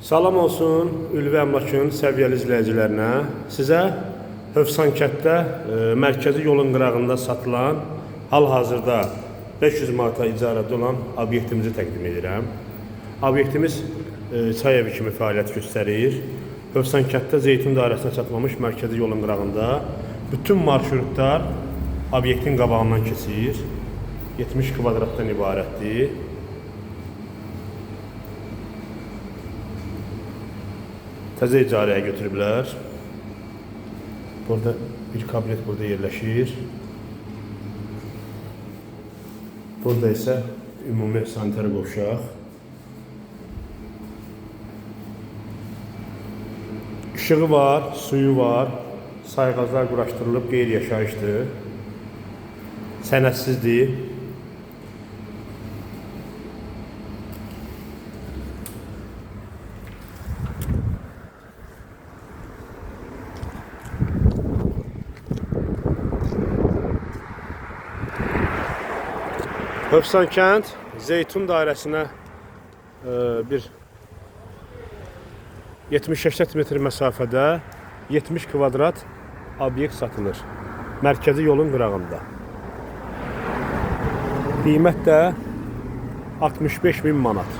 Salam olsun Ülvi Əmlakın səviyyəli izləyicilərinə. Sizə Hövsankətdə mərkəzi yolun qırağında satılan, hal-hazırda 500 manata icarədə olan obyektimizi təqdim edirəm. Obyektimiz çay evi kimi fəaliyyət göstərir. Hövsankətdə Zeytun dairəsinə çatmamış mərkəzi yolun qırağında bütün marşrutlar obyektin qabağından keçir. 70 kvadratdan ibarətdir. Təzə icarəyə götürüblər. Burada bir kabinet burada yerləşir. Burada isə ümumi sanitar qovşaq. İşığı var, suyu var. Sayğaclar quraşdırılıb, qeyri-yaşayışdır. Sənədsizdir. Hövsankənd Zeytun dairəsinə bir 70-80 metr məsafədə 70 kvadrat obyekt satılır. Mərkəzi yolun qırağında. Qiymət də 65.000 manat.